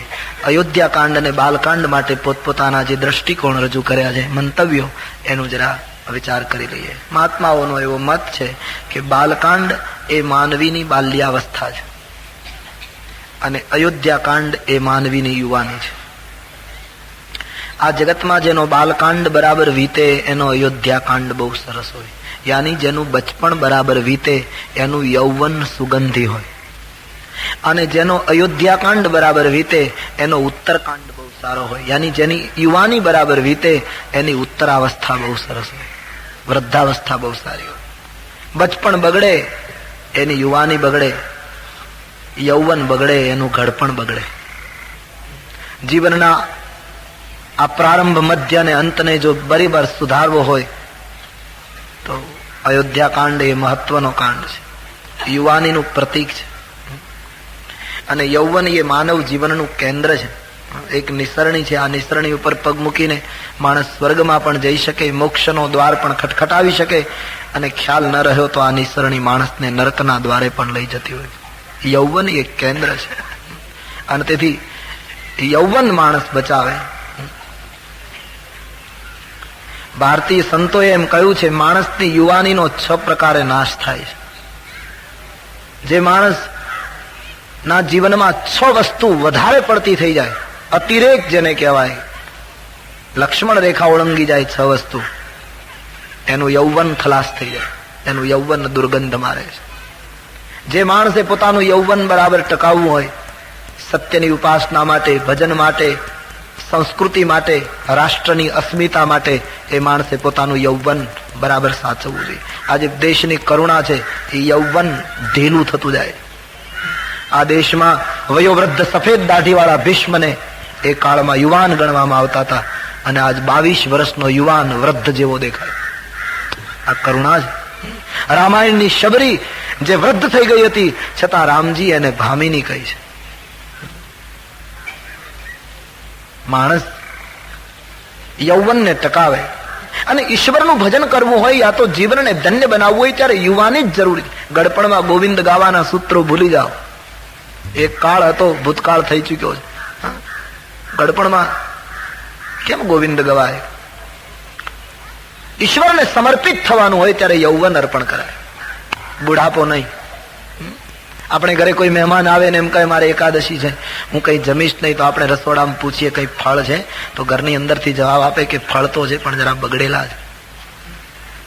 અયોધ્યાકાંડ અને બાલકાંડ માટે પોતપોતાના જે દ્રષ્ટિકોણ રજૂ કર્યા છે, મંતવ્યો, એનું જરા વિચાર કરી લઈએ. મહાત્માઓનો એવો મત છે કે બાલકાંડ એ માનવીની બાલ્યાવસ્થા છે અને અયોધ્યાકાંડ એ માનવીની યુવાની છે. આ જગતમાં જેનો બાલકાંડ બરાબર વીતે એનો અયોધ્યાકાંડ બહુ સરસ હોય. યાની જેનું બચપણ બરાબર વીતે એનું યૌવન સુગંધી હોય. અને જેનો અયોધ્યાકાંડ બરાબર વીતે એનો ઉત્તરકાંડ બહુ સારો હોય. યાની જેની યુવાની બરાબર વીતે એની ઉત્તરાવસ્થા બહુ સરસ હોય, વૃદ્ધાવસ્થા બહુ સારી હોય. બચપણ બગડે એની યુવાની બગડે, યૌવન બગડે એનું ઘડપણ બગડે. જીવનના આ પ્રારંભ, મધ્ય અને અંતને જો બરાબર સુધારવો હોય તો અયોધ્યાકાંડ એ મહત્વનો કાંડ છે. યુવાનીનું પ્રતીક છે અને યૌવન એ માનવ જીવનનું કેન્દ્ર છે. એક નિસરણી છે. આ નિસરણી ઉપર પગ મૂકીને માણસ સ્વર્ગમાં પણ જઈ શકે, મોક્ષનો દ્વાર પણ ખટખટાવી શકે, અને ખ્યાલ ન રહ્યો તો આ નિસરણી માણસને નરકના દ્વારે પણ લઈ જતી હોય. યૌવન એક કેન્દ્ર છે અને તેથી યૌવન માણસ બચાવે. ભારતીય સંતોએ એમ કહ્યું છે માણસની યુવાનીનો 6 પ્રકારે નાશ થાય છે. જે માણસ ના જીવનમાં 6 વસ્તુ વધારે પડતી થઈ જાય, અતિરેક જેને કહેવાય, લક્ષ્મણ રેખા ઓળંગી જાય 6 વસ્તુ, એનું યૌવન ખલાસ થઈ જાય, એનું યૌવન દુર્ગંધ મારે છે. જે માણસે પોતાનું યૌવન બરાબર ટકાવવું હોય, સત્યની ઉપાસના માટે, ભજન માટે, સંસ્કૃતિ માટે, રાષ્ટ્રની અસ્મિતા માટે, એ માણસે પોતાનું યૌવન બરાબર સાચવવું જોઈએ. આજે દેશની કરુણા છે, એ યૌવન ઢીલું થતું જાય. આ દેશમાં વયોવૃદ્ધ સફેદ દાઢીવાળા ભીષ્મને એ કાળમાં યુવાન ગણવામાં આવતા હતા અને આજ 22 વર્ષનો યુવાન વૃદ્ધ જેવો દેખાય. આ કરુણા છે. રામાયણની શબરી જે વૃદ્ધ થઈ ગઈ હતી છતાં રામજી એને ભામિની કહી છે. માણસ યૌવનને ટકાવે અને ઈશ્વરનું ભજન કરવું હોય યા તો જીવનને ધન્ય બનાવવું હોય ત્યારે યુવાની જ જરૂરી. ગડપણમાં ગોવિંદ ગાવાના સૂત્રો ભૂલી જાઓ. એક કાળ હતો, ભૂતકાળ થઈ ચુક્યો છે. ગડપણમાં કેમ ગોવિંદ ગવાય? ઈશ્વરને સમર્પિત થવાનું હોય ત્યારે યૌવન અર્પણ કરાય, બુઢાપો નહીં. આપણે ઘરે કોઈ મહેમાન આવે ને એમ કહે મારે એકાદશી છે, હું કઈ જમીશ નહીં, તો આપણે રસોડામાં પૂછીએ કઈ ફળ છે, તો ઘરની અંદરથી જવાબ આપે કે ફળ તો છે પણ જરા બગડેલા છે.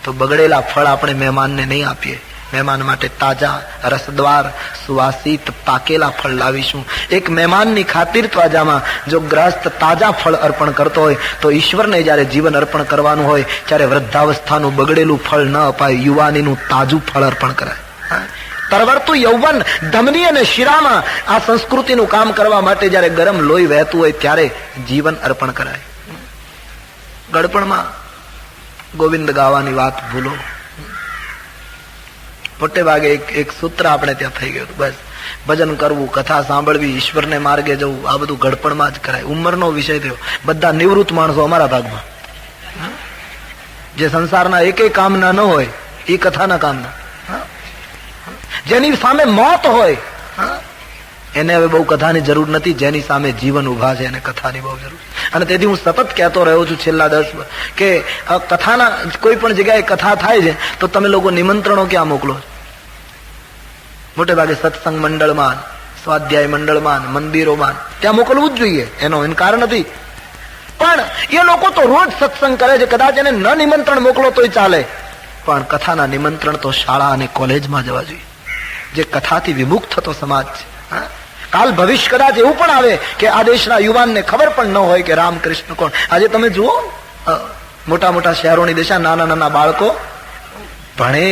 તો બગડેલા ફળ આપણે મહેમાનને નહીં આપીએ. મહેમાન માટે તાજા, રસદ્વાર, સુવાસિત, પાકેલા ફળ લાવીશું. એક મહેમાનની ખાतिर ત્વાજામાં જો ગ્રહસ્થ તાજા ફળ અર્પણ કરતો હોય તો ઈશ્વરને જયારે જીવન અર્પણ કરવાનું હોય ત્યારે વૃદ્ધાવસ્થાનું બગડેલું ફળ ન અપાય, યુવાનીનું તાજું ફળ અર્પણ કરાય. તરવરતું યૌવન ધમની અને શિરામાં આ સંસ્કૃતિનું કામ કરવા માટે જયારે ગરમ લોહી વહેતું હોય ત્યારે જીવન અર્પણ કરાય. ગળપણમાં ગોવિંદ ગાવાની વાત ભૂલો. મોટે ભાગે એક સૂત્ર આપણે ત્યાં થઈ ગયું. બસ ભજન કરવું, કથા સાંભળવી, ઈશ્વરને માર્ગે જવું, આ બધું ગડપણમાં જ કરાય. ઉંમરનો વિષય થયો. બધા નિવૃત્ત માણસો અમારા ભાગમાં, જે સંસારના એકે કામના ન હોય એ કથાના કામના. જેની સામે મોત હોય એને હવે બહુ કથાની જરૂર નથી. જેની સામે જીવન ઉભા છે એને કથાની બહુ જરૂર. અને તેથી હું સતત કહેતો રહ્યો છું છેલ્લા 10 કે કથાના કોઈ પણ જગ્યાએ કથા થાય છે તો તમે લોકો નિમંત્રણો ક્યાં મોકલો? મોટે ભાગે સત્સંગ મંડળમાં, સ્વાધ્યાય મંડળમાં, મંદિરોમાં ત્યાં મોકલવું જ જોઈએ, એનો ઇનકાર નથી. પણ એ લોકો તો રોજ સત્સંગ કરે છે. કદાચ એને ન નિમંત્રણ મોકલો તોય ચાલે, પણ કથાના નિમંત્રણ તો શાળા અને કોલેજમાં જવા જોઈએ. જે કથાથી વિમુખ થતો સમાજ છે. કાલ ભવિષ્ય કદાચ એવું પણ આવે કે આ દેશના યુવાનને ખબર પણ ન હોય કે રામકૃષ્ણ કોણ. આજે તમે જુઓ મોટા મોટા શહેરોની દિશા નાના નાના બાળકો ભણે,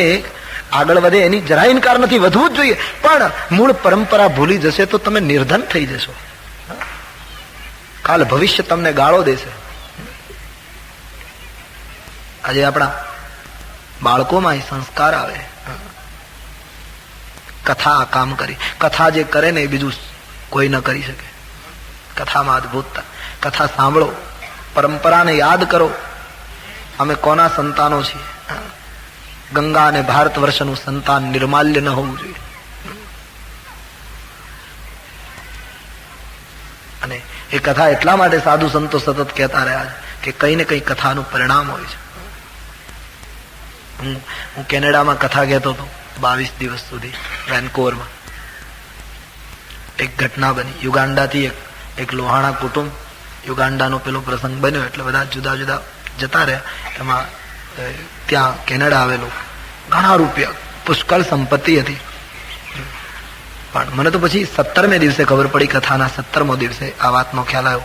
આગળ વધે, એની જરા ઇનકાર નથી, વધવું જ જોઈએ. પણ મૂળ પરંપરા ભૂલી જશે તો તમે નિર્ધન થઈ જશો. કાલ ભવિષ્ય તમને ગાળો દેશે. આજે આપણા બાળકોમાં સંસ્કાર આવે. કથા કામ કરી, કથા જે કરે ને એ બીજું કોઈ ન કરી શકે. કથામાં અદભુતતા. કથા સાંભળો, પરંપરાને યાદ કરો. અમે કોના સંતાનો છીએ? ગંગા અને ભારત વર્ષનું સંતાન નિર્માલ્ય ન હોવું જોઈએ. અને એ કથા એટલા માટે સાધુ સંતો સતત કહેતા રહ્યા છે કે કઈ ને કઈ કથાનું પરિણામ હોય છે. હું કેનેડામાં કથા કહેતો હતો 22 દિવસ સુધી વેન્કોવરમાં. એક ઘટના બની. યુગાન્ડાથી એક લોહાણા કુટુંબ, યુગાન્ડાનો પેલો પ્રસંગ બન્યો એટલે બધા જુદા જુદા જતા રહ્યા. એમાં ત્યાં કેનેડા આવેલું, ઘણા રૂપિયા, પુષ્કળ સંપત્તિ હતી. પણ મને તો પછી 17મે દિવસે ખબર પડી, કથાના 17મો દિવસે આ વાતનો ખ્યાલ આવ્યો.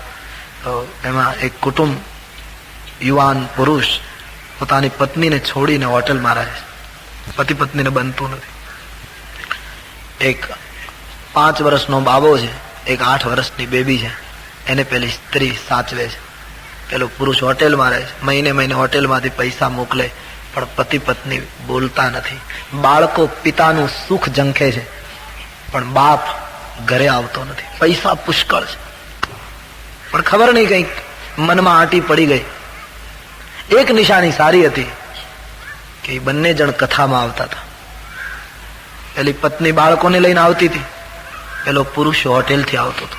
તો એમાં એક કુટુંબ, યુવાન પુરુષ પોતાની પત્નીને છોડીને હોટેલમાં રહે છે. પતિ પત્નીને બનતું નથી. એક 5 વર્ષનો બાબો છે, એક 8 વર્ષની બેબી છે. એને પેલી સ્ત્રી સાચવે છે. પેલો પુરુષ હોટેલમાં રહે છે. મહિને મહિને હોટેલમાંથી પૈસા મોકલે, પણ પતિ પત્ની બોલતા નથી. બાળકો પિતાનું સુખ ઝંખે છે, પણ બાપ ઘરે આવતો નથી. પૈસા પુષ્કળ છે, પણ ખબર નહીં કઈક મનમાં આંટી પડી ગઈ. એક નિશાની સારી હતી કે બંને જણ કથામાં આવતા હતા. પેલી પત્ની બાળકોને લઈને આવતી હતી, પેલો પુરુષ હોટેલથી આવતો હતો.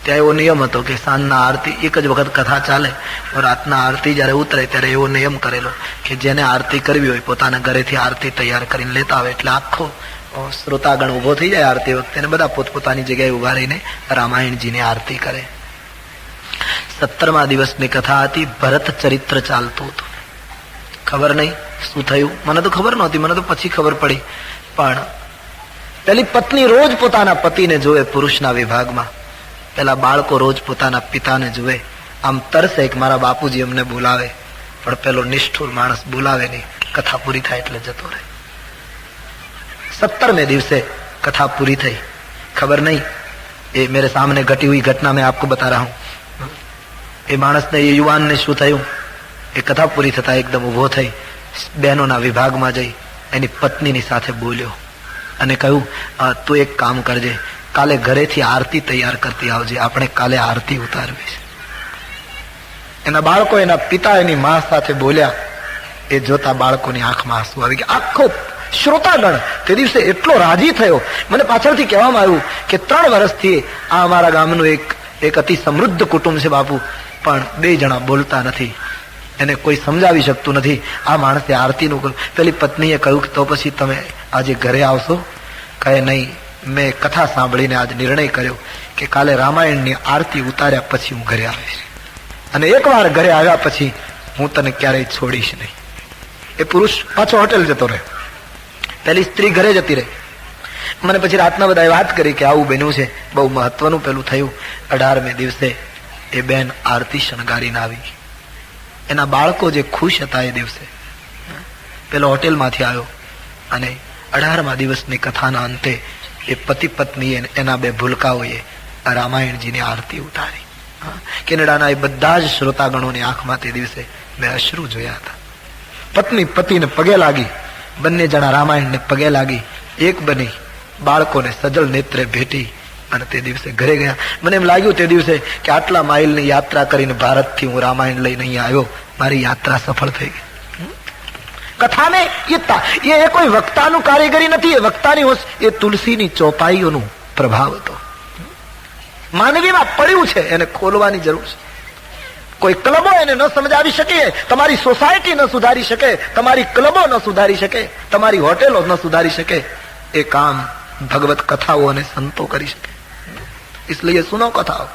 ત્યાં એવો નિયમ હતો કે સાંજના આરતી એક જ વખત કથા ચાલે. રાતના આરતી જયારે ઉતરે ત્યારે એવો નિયમ કરેલો કે જેને આરતી કરવી હોય પોતાના ઘરેથી આરતી તૈયાર કરીને લેતા આવે. એટલે આખો શ્રોતાગણ ઉભો થઈ જાય આરતી વખતે, બધા પોતપોતાની જગ્યાએ ઉભા રહીને રામાયણજીની આરતી કરે. 17મા દિવસની કથા હતી. ભરત ચરિત્ર ચાલતું હતું. ખબર નહીં શું થયું, મને તો ખબર નહોતી, મને તો પછી ખબર પડી. પણ પેલી પત્ની રોજ પોતાના પતિને જોવે પુરુષના વિભાગમાં. પેલા બાળકો રોજ પોતાના પિતાને જુએ. આમ તરસે કે મારા બાપુજી અમને બોલાવે, પણ પેલો નિષ્ઠુર માણસ બોલાવે નહીં. કથા પૂરી થાય એટલે જતો રહે. 17મે દિવસે કથા પૂરી થઈ. ખબર નહીં, એ મેરે સામને ઘટી हुई घटना मैं आपको बता रहा हूं. એ માણસને, એ યુવાનને શું થયું, એ કથા પૂરી થતા એકદમ ઉભો થઈ બહેનોના વિભાગમાં જઈ એની પત્નીની સાથે બોલ્યો અને કહ્યું, તું એક કામ કરજે, કાલે ઘરેથી આરતી તૈયાર કરતી આવજે, આપણે કાલે આરતી ઉતારવી છે. એના બાળકો, એના પિતા એની મા સાથે બોલ્યા. એ જોતા બાળકોની આંખમાં આંસુ આવી ગયા. આખો શ્રોતાગણ તે દિવસે એટલો રાજી થયો. મને પાછળથી કહેવામાં આવ્યું કે 3 વર્ષથી આ અમારા ગામનું એક અતિ સમૃદ્ધ કુટુંબ છે બાપુ, પણ 2 જણા બોલતા નથી. એને કોઈ સમજાવી શકતું નથી. આ માણસે આરતીનું કહ્યું. પેલી પત્નીએ કહ્યું તો પછી તમે આજે ઘરે આવશો? કહે નહીં, મેં કથા સાંભળીને આજ નિર્ણય કર્યો કે કાલે રામાયણની આરતી ઉતાર્યા પછી હું ઘરે આવીશ, અને એકવાર ઘરે આવ્યા પછી હું તને ક્યારેય છોડીશ નહીં. એ પુરુષ પાછો હોટેલ જતો રહે. પેલી સ્ત્રી ઘરે જતી રહી. મને પછી રાતના બધાએ વાત કરી કે આવું બન્યું છે. બહુ મહત્વનું પેલું થયું. 18મે દિવસે એ બેન આરતી શણગારીને આવી. એના બાળકો જે ખુશ હતા એ દિવસે, પેલો હોટેલમાંથી આવ્યો, અને 18મા દિવસની કથાના અંતે એ પતિ પત્નીએ એના બે ભૂલકાઓએ રામાયણજીની આરતી ઉતારી. કેનેડાના એ બધા જ શ્રોતાગણોની આંખમાં તે દિવસે મેં અશ્રુ જોયા હતા. પત્ની પતિને પગે લાગી, બંને જણા રામાયણને પગે લાગી, એક બની બાળકોને સજળ નેત્રે ભેટી અને તે દિવસે ઘરે ગયા. મને એમ લાગ્યું તે દિવસે કે આટલા માઇલની યાત્રા કરીને ભારતથી હું રામાયણ લઈને અહીંયા આવ્યો, મારી યાત્રા સફળ થઈ ગઈ. કથા में ये कोई વક્તાનું કારીગરી નથી, એ વક્તાની એ તુલસીની ચોપાઈઓનો પ્રભાવ હતો. માનવીમાં પડ્યું છે, એને ખોલવાની જરૂર છે. કોઈ ક્લબો એને ન સમજાવી શકે, તમારી સોસાયટી ન સુધારી શકે, તમારી ક્લબો ન સુધારી શકે, તમારી હોટેલો ન સુધારી શકે. એ કામ ભગવત કથાઓ અને સંતો કરી શકે. इसलिए सुनो कथाओ.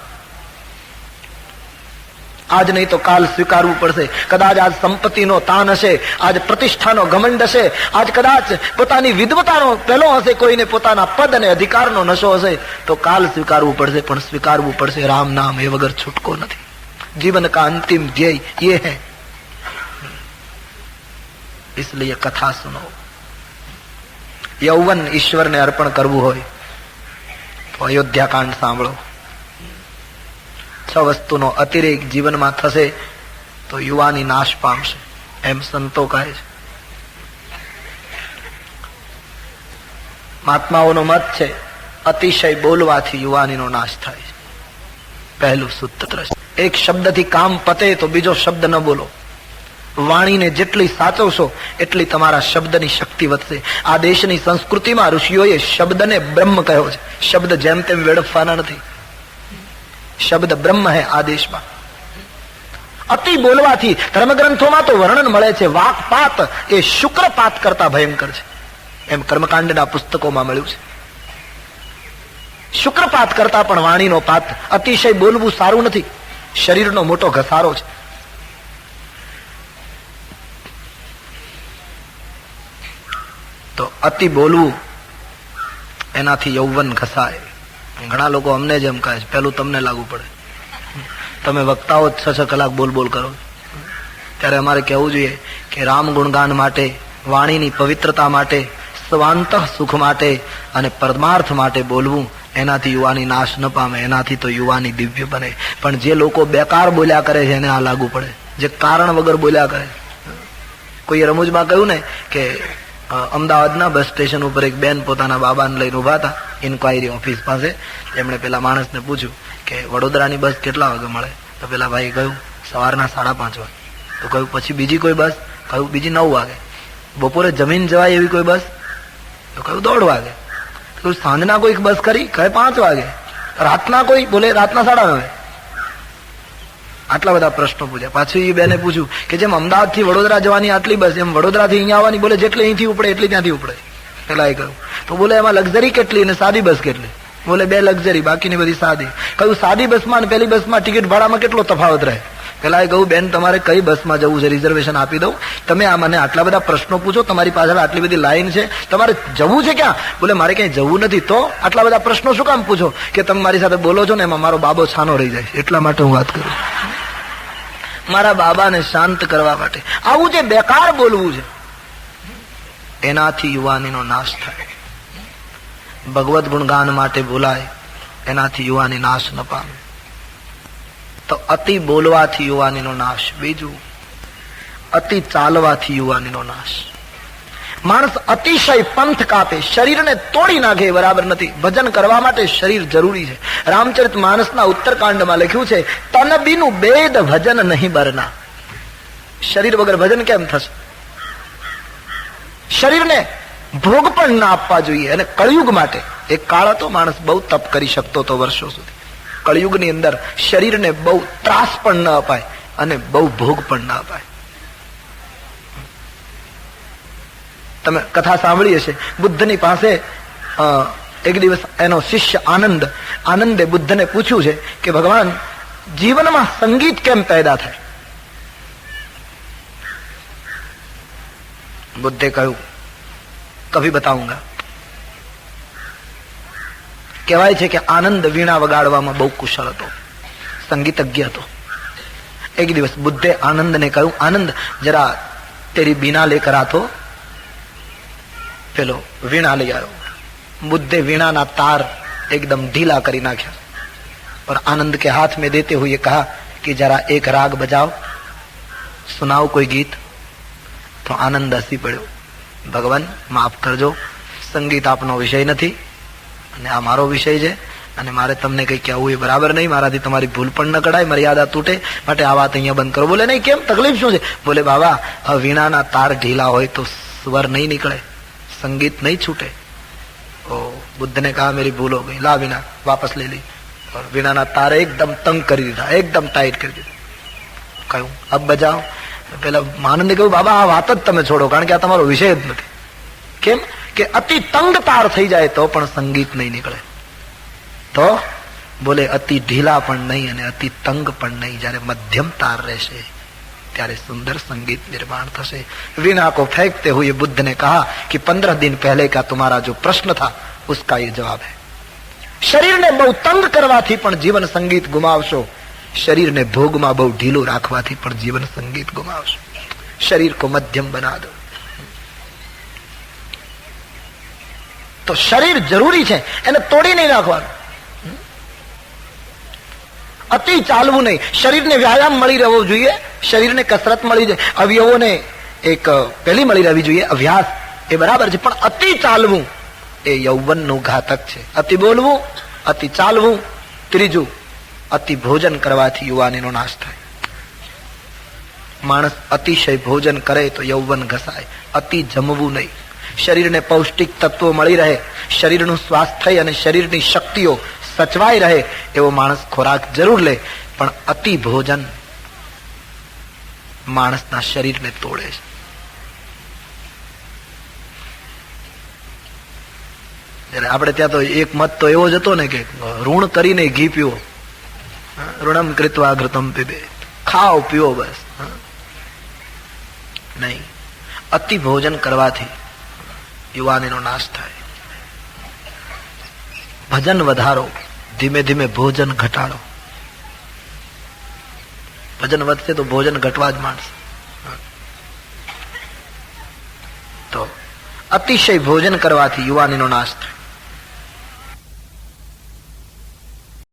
આજ નહીં તો કાલ સ્વીકારવું પડશે. કદાચ આજ સંપત્તિનો તાન હશે, આજ પ્રતિષ્ઠાનો ઘમંડ હશે, આજ કદાચ પોતાની વિદ્વતાનો પહેલો હશે, કોઈને પોતાના પદ અને અધિકારનો નશો હશે, તો કાલ સ્વીકારવું પડશે. પણ સ્વીકારવું પડશે રામ નામ, એ વગર છૂટકો નથી. जीवन का अंतिम ध्येय ये है. इसलिए कथा सुनो. यौवन ईश्वर ने अर्पण करવું હોય તો અયોધ્યા કાંડ સાંભળો. 6 વસ્તુનો અતિરેક જીવનમાં થશે તો યુવાની નાશ પામશે, એમ સંતો કહે છે. મહાત્માઓનો મત છે અતિશય બોલવાથી યુવાનીનો નાશ થાય છે. પહેલું સૂત્ર છે, એક શબ્દથી કામ પતે તો બીજો શબ્દ ન બોલો. વાણીને જેટલી સાચવશો એટલી તમારા શબ્દની શક્તિ વધશે. આ દેશની સંસ્કૃતિમાં ઋષિઓએ શબ્દને બ્રહ્મ કહ્યો છે. શબ્દ જેમ તેમ વેડફવાના નથી. શબ્દ બ્રહ્મ હે આ દેશમાં. અતિ બોલવાથી ધર્મગ્રંથોમાં તો વર્ણન મળે છે, વાકપાત એ શુક્રપાત કરતા ભયંકર છે, એમ કર્મકાંડના પુસ્તકોમાં મળ્યું છે. શુક્રપાત કરતા પણ વાણીનો પાત. અતિશય બોલવું સારું નથી, શરીરનો મોટો ઘસારો છે. તો અતિ બોલવું એનાથી યૌવન ઘસાય. ઘણા લોકો અમને જેમ કહે છે, પેલું તમને લાગુ પડે, તમે વક્તાઓ 6 કલાક બોલ બોલ કરો. ત્યારે અમારે કહેવું જોઈએ કે રામ ગુણગાન માટે, વાણીની પવિત્રતા માટે, સ્વાંત સુખ માટે અને પરમાર્થ માટે બોલવું, એનાથી યુવાની નાશ ન પામે, એનાથી તો યુવાની દિવ્ય બને. પણ જે લોકો બેકાર બોલ્યા કરે છે એને આ લાગુ પડે, જે કારણ વગર બોલ્યા કરે. કોઈએ રમૂજમાં કહ્યું ને કે અમદાવાદના બસ સ્ટેશન ઉપર એક બેન પોતાના બાબાને લઈને ઉભા હતા ઇન્ક્વાયરી ઓફિસ પાસે. એમણે પેલા માણસને પૂછ્યું કે વડોદરાની બસ કેટલા વાગે મળે? તો પેલા ભાઈ કહ્યું સવારના 5:30 વાગે. તો કહ્યું પછી બીજી કોઈ બસ? કહ્યું બીજી 9 વાગે. બપોરે જમીન જવાય એવી કોઈ બસ? તો કહ્યું 1:30 વાગે. તો સાંજના કોઈક બસ કરી? કહે 5 વાગે. રાતના કોઈ? બોલે રાતના 9:30. આટલા બધા પ્રશ્નો પૂછ્યા. પાછું એ બેને પૂછ્યું કે જેમ અમદાવાદ થી વડોદરા જવાની આટલી બસ, એમ વડોદરા થી અહીંયા આવવાની? બોલે જેટલી અહીંથી ઉપડે એટલી ત્યાંથી ઉપડે. પેલા એ કહ્યું. તો બોલે એમાં લક્ઝરી કેટલી અને સાદી બસ કેટલી? બોલે 2 લક્ઝરી, બાકીની બધી સાદી. કહ્યું સાદી બસમાં અને પેલી બસમાં ટિકિટ ભાડામાં કેટલો તફાવત રહે? પેલા એ કહ્યું બેન તમારે કઈ બસમાં જવું છે, રિઝર્વેશન આપી દઉં. તમે આ મને આટલા બધા પ્રશ્નો પૂછો, તમારી પાછળ આટલી બધી લાઈન છે, તમારે જવું છે ક્યાં? બોલે મારે ક્યાંય જવું નથી. તો આટલા બધા પ્રશ્નો શું કામ પૂછો? કે તમે મારી સાથે બોલો છો ને એમાં મારો બાબો છાનો રહી જાય, એટલા માટે હું વાત કરું, મારા બાબાને શાંત કરવા માટે. આવું જે બેકાર બોલવું છે એનાથી યુવાનીનો નાશ થાય. ભગવત ગુણગાન માટે બોલાય એનાથી યુવાની નાશ ન પામે. તો અતિ બોલવાથી યુવાનીનો નાશ. બીજું, અતિ ચાલવાથી યુવાનીનો નાશ. માણસ અતિશય પંથ કાપે, શરીરને તોડી નાખે, બરાબર નથી. ભજન કરવા માટે શરીર જરૂરી છે. રામચરિત માનસના ઉત્તરકાંડમાં લખ્યું છે તન બીનું બેદ ભજન નહીં બરના. શરીર વગર ભજન કેમ થશે? શરીરને ભોગ પણ ના આપવા જોઈએ. અને કળિયુગ માટે એક કાળ હતો, માણસ બહુ તપ કરી શકતો હતો વર્ષો સુધી. કળિયુગની અંદર શરીરને બહુ ત્રાસ પણ ન અપાય અને બહુ ભોગ પણ ના અપાય. તમે કથા સાંભળી હશે, બુદ્ધની પાસે એક દિવસ એનો શિષ્ય આનંદે બુદ્ધને પૂછ્યું છે કે ભગવાન જીવનમાં સંગીત કેમ પેદા થાય? બુદ્ધે કહ્યું કભી બતાઉંગા. કહેવાય છે કે આનંદ વીણા વગાડવામાં બહુ કુશળ હતો, સંગીતજ્ઞ હતો. એક દિવસ બુદ્ધે આનંદને કહ્યું આનંદ જરા તેરી બીના લેકર આ તો. પેલો વીણા લઈ આવ્યો. बुद्धे वीणा ना तार एकदम ढीला करी नाख्या और आनंद के हाथ में देते हुए कहा कि जरा एक राग बजाओ, सुनाओ कोई गीत. तो आनंद हसी पड़्यो. भगवान माफ करजो, संगीत आपनो विषय નથી અને આ મારો વિષય છે અને મારે તમને કઈ કહેવું એ બરાબર નહીં, મારાથી તમારી ભૂલ પણ ન કરાય, મર્યાદા તૂટે, માટે આ વાત અહીંયા બંધ કરો. બોલે નહીં, કેમ, તકલીફ શું છે? બોલે બાબા, વીણાના તાર ઢીલા હોય તો સ્વર નહીં નીકળે, संगीत नहीं छूटे. ओ बुद्ध ने कहा मेरी भूल हो गई, ला वीणा वापस ले ली और वीणा ना तारे एकदम तंग कर दीधा, एकदम टाइट कर दीधा. कहूं अब बजाओ. પેલા આનંદે કહ્યું બાબા આ વાત જ તમે છોડો, કારણ કે આ તમારો વિષય જ નથી. કેમ કે અતિ તંગ તાર થઈ જાય તો પણ સંગીત નહીં નીકળે. તો બોલે અતિ ઢીલા પણ નહીં અને અતિ તંગ પણ નહીં, જ્યારે મધ્યમ તાર રહેશે ત્યારે सुंदर संगीत निर्माण થશે. वीणा को फेंकते हुए बुद्ध ने कहा कि 15 दिन पहले का तुम्हारा जो प्रश्न था उसका ये जवाब है. શરીરને બહુ તંગ કરવાથી પણ જીવન સંગીત ગુમાવશો, શરીરને ભોગમાં બહુ ઢીલું રાખવાથી પણ જીવન સંગીત ગુમાવશો. શરીર को मध्यम बना दो. તો શરીર જરૂરી છે, એને તોડી નહીં રાખવાનું. અતિ ચાલવું નહીં. શરીરને વ્યાયામ મળી રહેવો જોઈએ, શરીરને કસરત મળી જાય, અવયવોને એક પેલી મળી રહેવી જોઈએ, અભ્યાસ એ બરાબર છે, પણ અતિ ચાલવું એ યૌવનનું ઘાતક છે. અતિ બોલવું, અતિ ચાલવું. ત્રીજું, અતિ ભોજન કરવાથી યુવાનીનો નાશ થાય. માણસ અતિશય ભોજન કરે તો યૌવન ઘસાય. અતિ જમવું નહીં. શરીરને પૌષ્ટિક તત્વો મળી રહે, શરીરનું સ્વાસ્થ્ય અને શરીરની શક્તિઓ સચવાઈ રહે એવો માણસ ખોરાક જરૂર લે, પણ અતિ ભોજન માણસના શરીરને તોડે છે. આપણે ત્યાં તો એક મત તો એવો જ હતો ને કે ઋણ કરીને ઘી પીવો, ઋણમ કૃત્વા ઘૃતમ પીબે, ખાઓ પીવો બસ. નહીં, અતિ ભોજન કરવાથી યુવાનીનો નાશ થાય. ભજન વધારો, ધીમે ધીમે ભોજન ઘટાડો. ભજન વધશે તો ભોજન ઘટવા જ માંડશે. તો અતિશય ભોજન કરવાથી યુવાનીનો નાશ થાય.